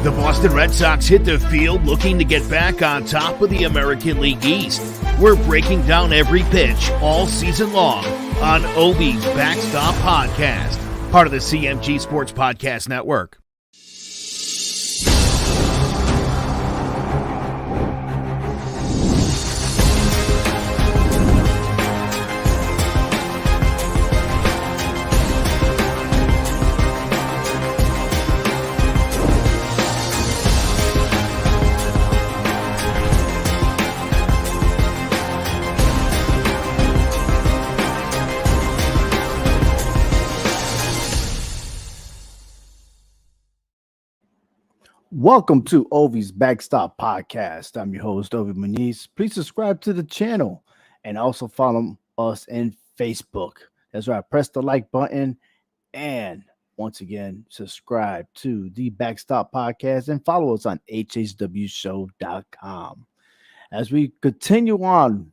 The Boston Red Sox hit the field looking to get back on top of the American League East. We're breaking down every pitch all season long on Ovi's Backstop Podcast, part of the CMG Sports Podcast Network. Welcome to Ovi's Backstop Podcast. I'm your host, Ovi Muniz. Please subscribe to the channel and also follow us in Facebook. That's right. Press the like button and once again, subscribe to the Backstop Podcast and follow us on hhwshow.com. As we continue on,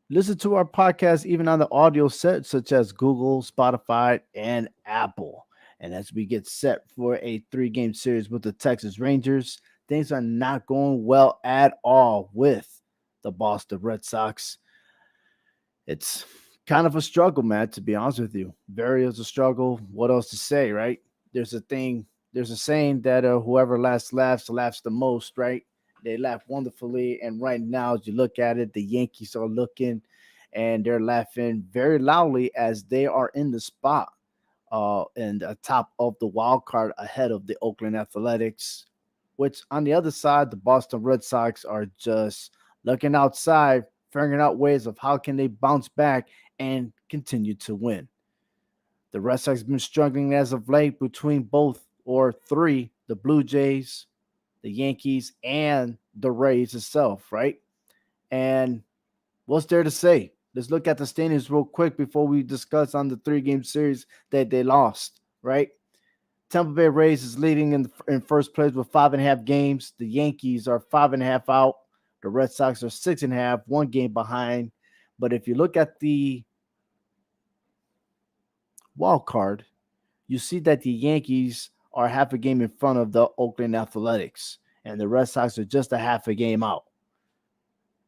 listen to our podcast even on the audio set, such as Google, Spotify, and Apple. And as we get set for a 3-game series with the Texas Rangers, things are not going well at all with the Boston Red Sox. It's kind of a struggle, man, to be honest with you. Very is a struggle. What else to say, right? There's a saying that whoever laughs the most, right? They laugh wonderfully. And right now, as you look at it, the Yankees are looking and they're laughing very loudly as they are in the spot and atop of the wild card ahead of the Oakland Athletics, which on the other side, the Boston Red Sox are just looking outside, figuring out ways of how can they bounce back and continue to win. The Red Sox have been struggling as of late between both or three, the Blue Jays, the Yankees, and the Rays itself, right? And what's there to say? Let's look at the standings real quick before we discuss on the 3-game series that they lost, right? Tampa Bay Rays is leading in first place with 5.5 games. The Yankees are 5.5 out. The Red Sox are 6.5, 1 game behind. But if you look at the wild card, you see that the Yankees are half a game in front of the Oakland Athletics, and the Red Sox are just a half a game out.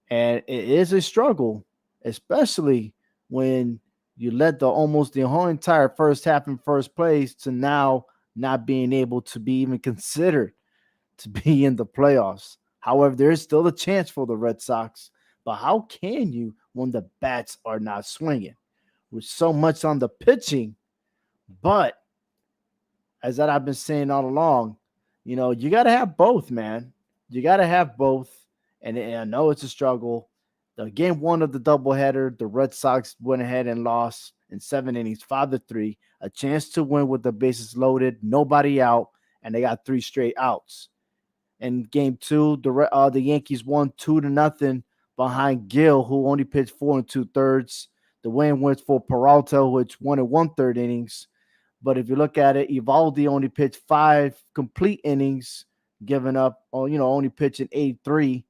And it is a struggle, especially when you let almost the whole entire first half in first place to now not being able to be even considered to be in the playoffs. However, there is still a chance for the Red Sox, but how can you when the bats are not swinging? With so much on the pitching, but as that I've been saying all along, you got to have both, man. You got to have both, and I know it's a struggle. The game 1 of the doubleheader, the Red Sox went ahead and lost in 7 innings, 5-3, a chance to win with the bases loaded, nobody out, and they got 3 straight outs. In game 2, the Yankees won 2-0 behind Gill, who only pitched 4 2/3. The win went for Peralta, which won in 1/3 innings. But if you look at it, Evaldi only pitched 5 complete innings, giving up, only pitching 83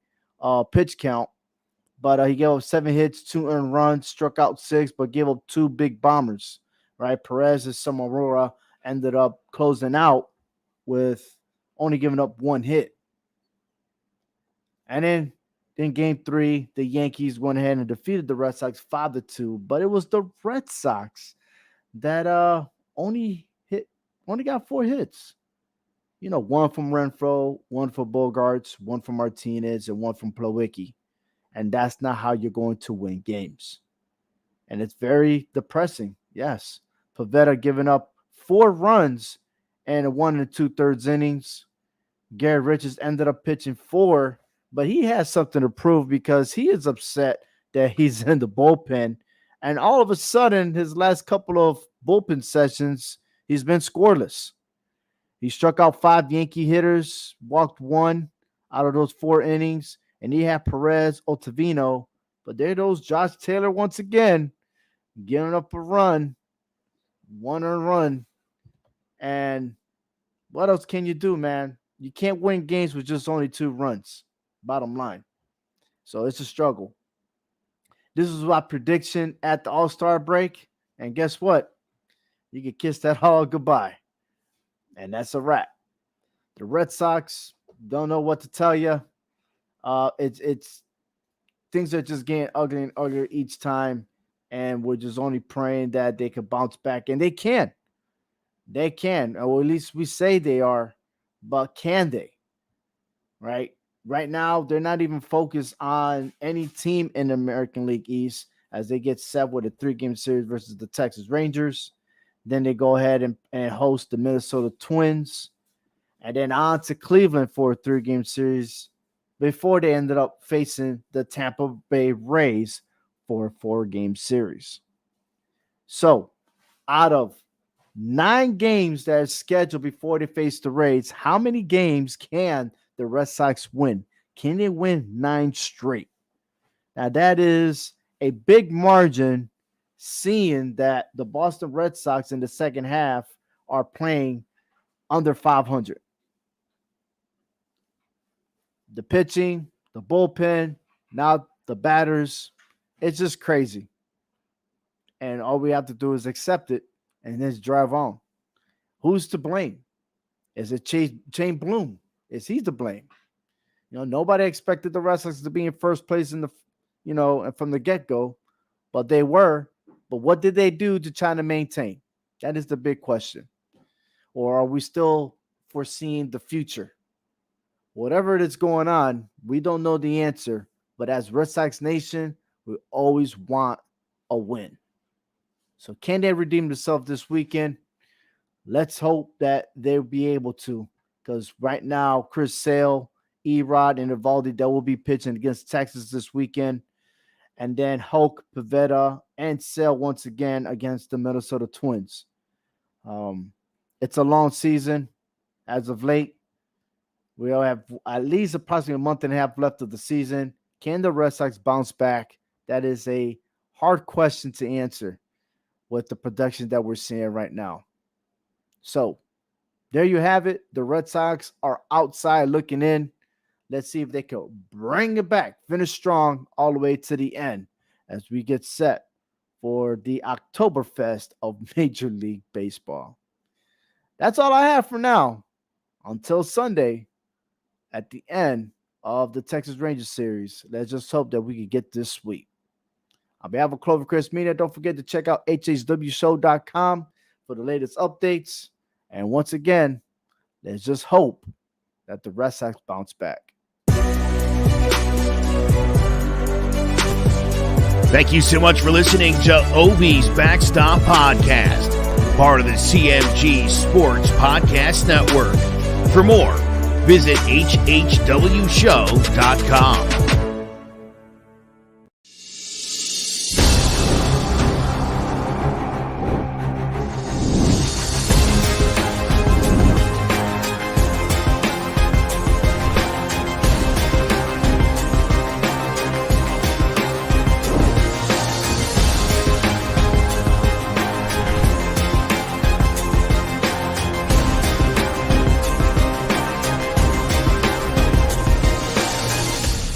pitch count. But he gave up 7 hits, 2 earned runs, struck out 6, but gave up 2 big bombers, right? Perez and Samorora ended up closing out with only giving up 1 hit. And then game 3, the Yankees went ahead and defeated the Red Sox 5-2. But it was the Red Sox that only got 4 hits. 1 from Renfroe, 1 from Bogarts, 1 from Martinez, and 1 from Plawecki. And that's not how you're going to win games. And it's very depressing. Yes. Pivetta giving up 4 runs and 1 2/3 innings. Garrett Richards ended up pitching 4, but he has something to prove because he is upset that he's in the bullpen. And all of a sudden, his last couple of bullpen sessions, he's been scoreless. He struck out 5 Yankee hitters, walked 1 out of those 4 innings. And he had Perez, Ottavino, but there goes Josh Taylor once again, giving up a run, 1 earned run. And what else can you do, man? You can't win games with just only 2 runs, bottom line. So it's a struggle. This was my prediction at the All-Star break. And guess what? you can kiss that all goodbye. And that's a wrap. The Red Sox don't know what to tell you. It's things are just getting uglier and uglier each time, and we're just only praying that they can bounce back, and they can. They can, or at least we say they are, but can they? Right? Right now, they're not even focused on any team in the American League East as they get set with a 3-game series versus the Texas Rangers. Then they go ahead and host the Minnesota Twins, and then on to Cleveland for a 3-game series before they ended up facing the Tampa Bay Rays for a 4-game series. So, out of 9 games that are scheduled before they face the Rays, how many games can the Red Sox win? Can they win 9 straight? Now, that is a big margin, seeing that the Boston Red Sox in the second half are playing under 500. The pitching, the bullpen, now the batters, it's just crazy. And all we have to do is accept it and just drive on. Who's to blame? Is it Shane Bloom? Is he to blame? Nobody expected the Red Sox to be in first place in the, from the get-go, but they were. But what did they do to try to maintain? That is the big question. Or are we still foreseeing the future? Whatever it is going on, we don't know the answer. But as Red Sox Nation, we always want a win. So can they redeem themselves this weekend? Let's hope that they'll be able to. Because right now, Chris Sale, Erod, and Evaldi, they will be pitching against Texas this weekend. And then Hulk, Pivetta, and Sale once again against the Minnesota Twins. It's a long season as of late. We all have at least approximately a month and a half left of the season. Can the Red Sox bounce back? That is a hard question to answer with the production that we're seeing right now. So there you have it. The Red Sox are outside looking in. Let's see if they can bring it back, finish strong all the way to the end as we get set for the Oktoberfest of Major League Baseball. That's all I have for now. Until Sunday at the end of the Texas Rangers series, let's just hope that we can get this sweep. On behalf of Clovercrest Media, don't forget to check out hhwshow.com for the latest updates. And once again, let's just hope that the Red Sox bounce back. Thank you so much for listening to Obi's Backstop Podcast, part of the CMG Sports Podcast Network. For more, visit hhwshow.com.